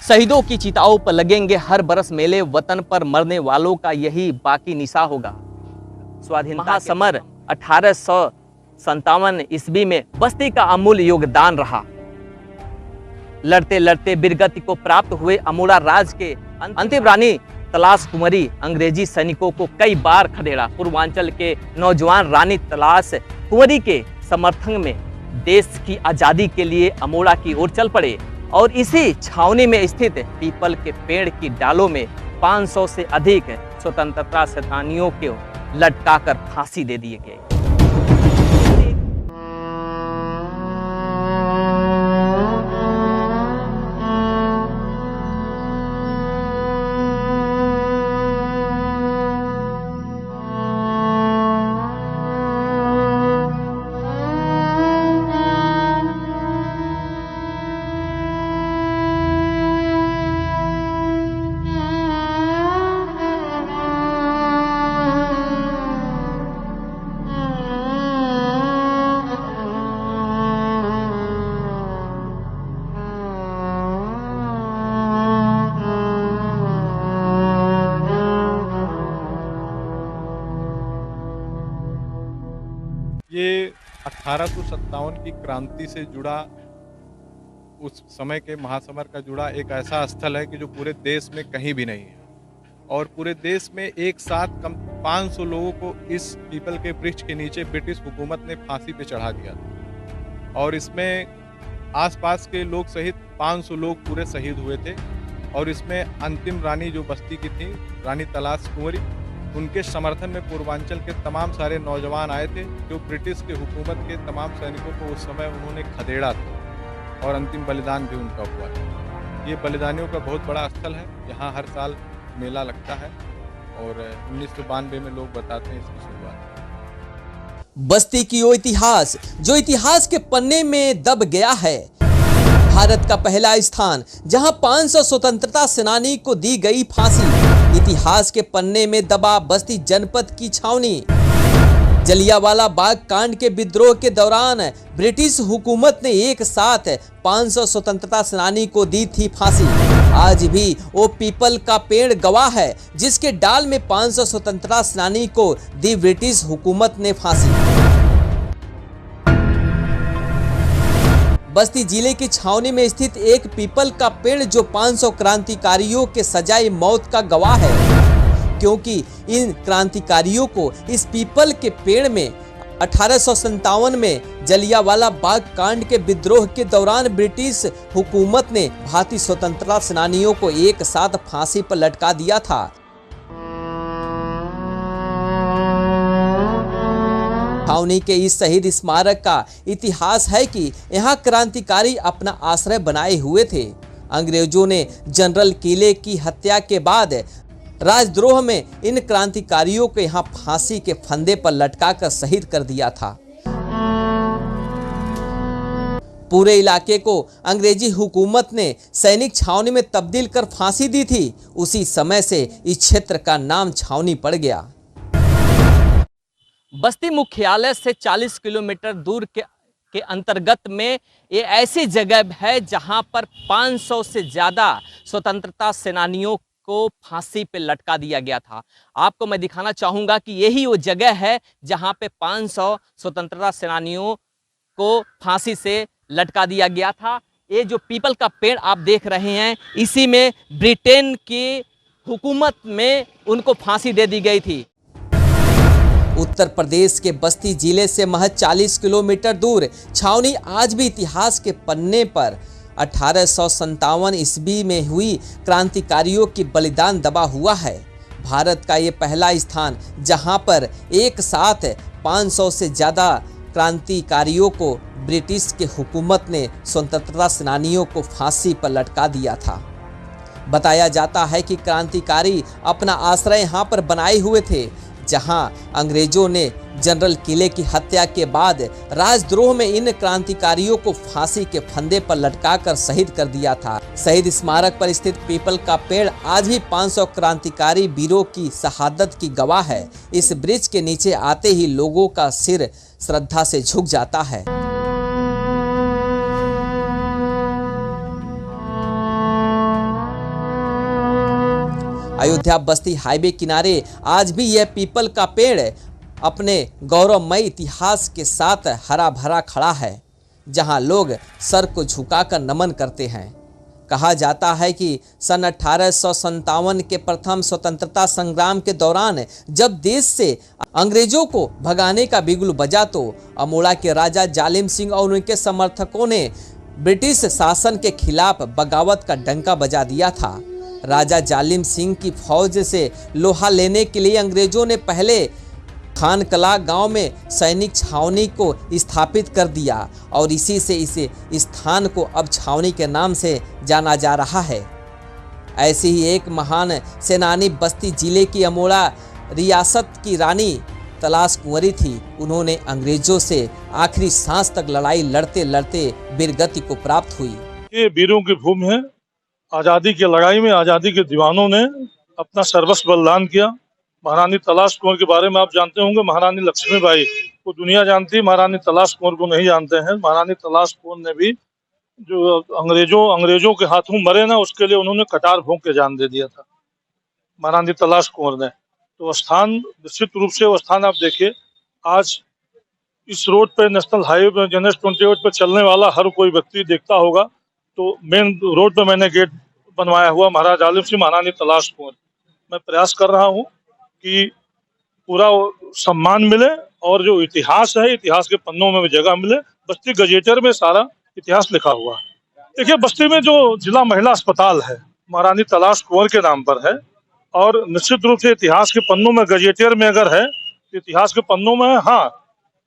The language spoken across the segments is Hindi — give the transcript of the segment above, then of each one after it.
शहीदों की चिताओं पर लगेंगे हर बरस मेले, वतन पर मरने वालों का यही बाकी निशा होगा। स्वाधीनता महासमर 1857 ईस्वी में बस्ती का अमूल्य योगदान रहा। लड़ते लड़ते वीरगति को प्राप्त हुए अमोड़ा राज के अंतिम रानी तलाश कुंवरी अंग्रेजी सैनिकों को कई बार खदेड़ा। पूर्वांचल के नौजवान रानी तलाश कुंवरी के समर्थन में देश की आजादी के लिए अमोड़ा की ओर चल पड़े और इसी छावनी में स्थित पीपल के पेड़ की डालों में 500 से अधिक स्वतंत्रता सेनानियों को लटकाकर फांसी दे दिए गए। ये 1857 की क्रांति से जुड़ा, उस समय के महासमर का जुड़ा एक ऐसा स्थल है कि जो पूरे देश में कहीं भी नहीं है। और पूरे देश में एक साथ कम 500 लोगों को इस पीपल के वृक्ष के नीचे ब्रिटिश हुकूमत ने फांसी पे चढ़ा दिया था। और इसमें आसपास के लोग सहित 500 लोग पूरे शहीद हुए थे। और इसमें अंतिम रानी जो बस्ती की थी, रानी तलाश कुंवरी, उनके समर्थन में पूर्वांचल के तमाम सारे नौजवान आए थे, जो ब्रिटिश के हुकूमत के तमाम सैनिकों को उस समय उन्होंने खदेड़ा था और अंतिम बलिदान भी उनका हुआ है। ये बलिदानियों का बहुत बड़ा स्थल है। यहाँ हर साल मेला लगता है और 1992 में लोग बताते हैं इसकी शुरुआत। बस्ती की वो इतिहास जो इतिहास के पन्ने में दब गया है। भारत का पहला स्थान जहां 500 स्वतंत्रता सेनानी को दी गई फांसी। इतिहास के पन्ने में दबा बस्ती जनपद की छावनी। जलियांवाला बाग कांड के विद्रोह के दौरान ब्रिटिश हुकूमत ने एक साथ 500 स्वतंत्रता सेनानी को दी थी फांसी। आज भी वो पीपल का पेड़ गवाह है जिसके डाल में 500 स्वतंत्रता सेनानी को दी ब्रिटिश हुकूमत ने फांसी। बस्ती जिले की छावनी में स्थित एक पीपल का पेड़ जो 500 क्रांतिकारियों के सजाए मौत का गवाह है, क्योंकि इन क्रांतिकारियों को इस पीपल के पेड़ में 1857 में जलियांवाला बाग कांड के विद्रोह के दौरान ब्रिटिश हुकूमत ने भारतीय स्वतंत्रता सेनानियों को एक साथ फांसी पर लटका दिया था। छावनी के इस शहीद स्मारक का इतिहास है कि यहाँ क्रांतिकारी अपना आश्रय बनाए हुए थे। अंग्रेजों ने जनरल किले की हत्या के बाद राजद्रोह में इन क्रांतिकारियों को यहाँ फांसी के फंदे पर लटकाकर शहीद कर दिया था। पूरे इलाके को अंग्रेजी हुकूमत ने सैनिक छावनी में तब्दील कर फांसी दी थी। उसी समय से इस क्षेत्र का नाम छावनी पड़ गया। बस्ती मुख्यालय से 40 किलोमीटर दूर के अंतर्गत में ये ऐसी जगह है जहां पर 500 से ज़्यादा स्वतंत्रता सेनानियों को फांसी पे लटका दिया गया था। आपको मैं दिखाना चाहूँगा कि यही वो जगह है जहां पे 500 स्वतंत्रता सेनानियों को फांसी से लटका दिया गया था। ये जो पीपल का पेड़ आप देख रहे हैं, इसी में ब्रिटेन की हुकूमत में उनको फांसी दे दी गई थी। उत्तर प्रदेश के बस्ती जिले से महज 40 किलोमीटर दूर छावनी आज भी इतिहास के पन्ने पर 1857 ईस्वी में हुई क्रांतिकारियों की बलिदान दबा हुआ है। भारत का ये पहला स्थान जहां पर एक साथ 500 से ज़्यादा क्रांतिकारियों को ब्रिटिश के हुकूमत ने स्वतंत्रता सेनानियों को फांसी पर लटका दिया था। बताया जाता है कि क्रांतिकारी अपना आश्रय यहाँ पर बनाए हुए थे, जहां अंग्रेजों ने जनरल किले की हत्या के बाद राजद्रोह में इन क्रांतिकारियों को फांसी के फंदे पर लटकाकर शहीद कर दिया था। शहीद स्मारक पर स्थित पीपल का पेड़ आज भी 500 क्रांतिकारी वीरों की शहादत की गवाह है। इस वृक्ष के नीचे आते ही लोगों का सिर श्रद्धा से झुक जाता है। अयोध्या बस्ती हाईवे किनारे आज भी यह पीपल का पेड़ अपने गौरवमय इतिहास के साथ हरा भरा खड़ा है, जहां लोग सर को झुकाकर नमन करते हैं। कहा जाता है कि सन 1857 के प्रथम स्वतंत्रता संग्राम के दौरान जब देश से अंग्रेजों को भगाने का बिगुल बजा तो अमोड़ा के राजा जालिम सिंह और उनके समर्थकों ने ब्रिटिश शासन के खिलाफ बगावत का डंका बजा दिया था। राजा जालिम सिंह की फौज से लोहा लेने के लिए अंग्रेजों ने पहले खानकला गांव में सैनिक छावनी को स्थापित कर दिया और इसी से इस स्थान को अब छावनी के नाम से जाना जा रहा है। ऐसी ही एक महान सेनानी बस्ती जिले की अमोड़ा रियासत की रानी तलाश कुंवरी थी। उन्होंने अंग्रेजों से आखिरी सांस तक लड़ाई लड़ते लड़ते वीरगति को प्राप्त हुई। ये वीरों की भूमि है। आज़ादी की लड़ाई में आज़ादी के दीवानों ने अपना सर्वस्व बलिदान किया। महारानी तलाश कुंवर के बारे में आप जानते होंगे, महारानी लक्ष्मीबाई को दुनिया जानती है, महारानी तलाश कुंवर को नहीं जानते हैं। महारानी तलाश कुंवर ने भी जो अंग्रेजों के हाथों मरे ना, उसके लिए उन्होंने कटार भोंक के जान दे दिया था महारानी तलाश कुंवर ने। तो स्थान निश्चित रूप से वो स्थान आप देखिए, आज इस रोड पे नेशनल हाईवे पे NH 28 पे चलने वाला हर कोई व्यक्ति देखता होगा तो मेन रोड पे मैंने गेट बनवाया हुआ महाराजा आलिम सिंह महारानी तलाश कुंवर। मैं प्रयास कर रहा हूँ कि पूरा सम्मान मिले और जो इतिहास है, इतिहास के पन्नों में भी जगह मिले। बस्ती गजेटर में सारा इतिहास लिखा हुआ है। देखिए, बस्ती में जो जिला महिला अस्पताल है महारानी तलाश कुंवर के नाम पर है और निश्चित रूप से इतिहास के पन्नों में गजेटियर में अगर है तो इतिहास के पन्नों में है। हाँ,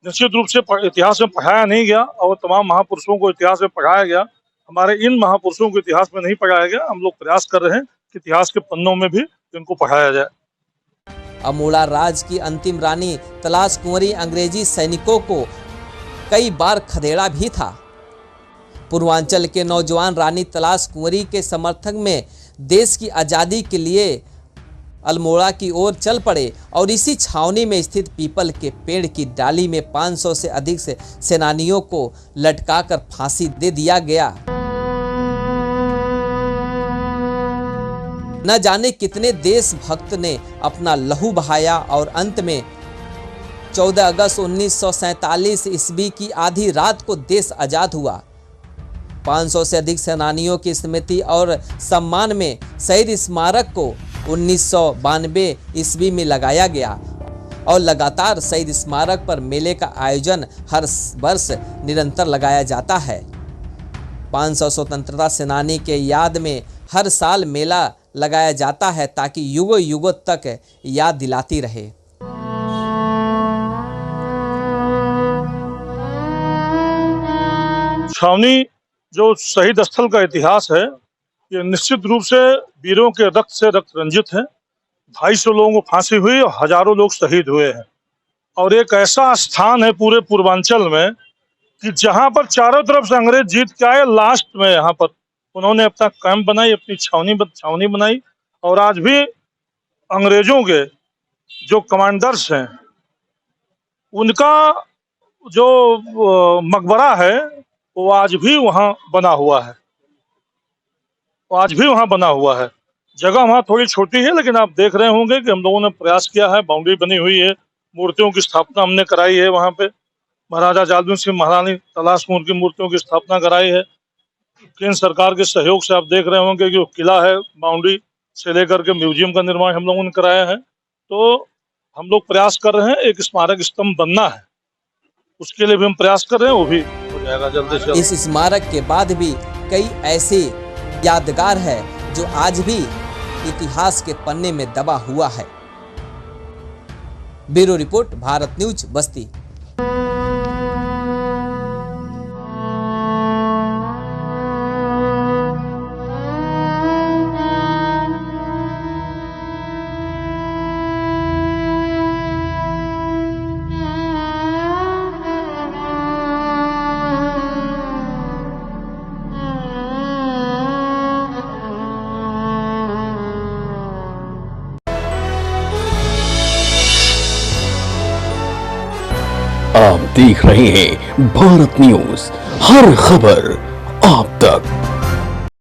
निश्चित रूप से इतिहास में पढ़ाया नहीं गया और तमाम महापुरुषों को इतिहास में पढ़ाया गया, हमारे इन महापुरुषों को इतिहास में नहीं पढ़ाया गया। हम लोग प्रयास कर रहे हैं कि इतिहास के पन्नों में भी इनको पढ़ाया जाए। अमोड़ा राज की अंतिम रानी तलाश कुंवरी अंग्रेजी सैनिकों को कई बार खदेड़ा भी था। पूर्वांचल के नौजवान रानी तलाश कुंवरी के समर्थक में देश की आज़ादी के लिए अल्मोड़ा की ओर चल पड़े और इसी छावनी में स्थित पीपल के पेड़ की डाली में 500 से अधिक सेनानियों को लटकाकर फांसी दे दिया गया। न जाने कितने देशभक्त ने अपना लहू बहाया और अंत में 14 अगस्त 1947 ईस्वी की आधी रात को देश आजाद हुआ। 500 से अधिक सेनानियों की स्मृति और सम्मान में शहीद स्मारक को 1992 ईस्वी में लगाया गया और लगातार शहीद स्मारक पर मेले का आयोजन हर वर्ष निरंतर लगाया जाता है। 500 स्वतंत्रता सेनानी के याद में हर साल मेला लगाया जाता है ताकि युगों युगों तक याद दिलाती रहे। छावनी जो शहीद स्थल का इतिहास है, ये निश्चित रूप से वीरों के रक्त से रक्त रंजित है। 250 लोगों को फांसी हुई और हजारों लोग शहीद हुए हैं और एक ऐसा स्थान है पूरे पूर्वांचल में कि जहां पर चारों तरफ से अंग्रेज जीत के आए, लास्ट में यहाँ पर उन्होंने अपना कैंप बनाई, अपनी छावनी बनाई और आज भी अंग्रेजों के जो कमांडर्स हैं उनका जो मकबरा है वो आज भी वहाँ बना हुआ है। जगह वहाँ थोड़ी छोटी है, लेकिन आप देख रहे होंगे कि हम लोगों ने प्रयास किया है। बाउंड्री बनी हुई है, मूर्तियों की स्थापना हमने कराई है। वहाँ पे महाराजा जालिम सिंह महारानी तलाश कुंवर की मूर्तियों की स्थापना कराई है। केंद्र सरकार के सहयोग से आप देख रहे होंगे कि जो किला है, बाउंड्री से लेकर के म्यूजियम का निर्माण हम लोगों ने कराया है। तो हम लोग प्रयास कर रहे हैं, एक स्मारक स्तंभ बनना है, उसके लिए भी हम प्रयास कर रहे हैं, वो भी हो जाएगा जल्दी से। इस स्मारक के बाद भी कई ऐसे यादगार है जो आज भी इतिहास के पन्ने में दबा हुआ है। ब्यूरो रिपोर्ट, भारत न्यूज, बस्ती। आप देख रहे हैं भारत न्यूज, हर खबर आप तक।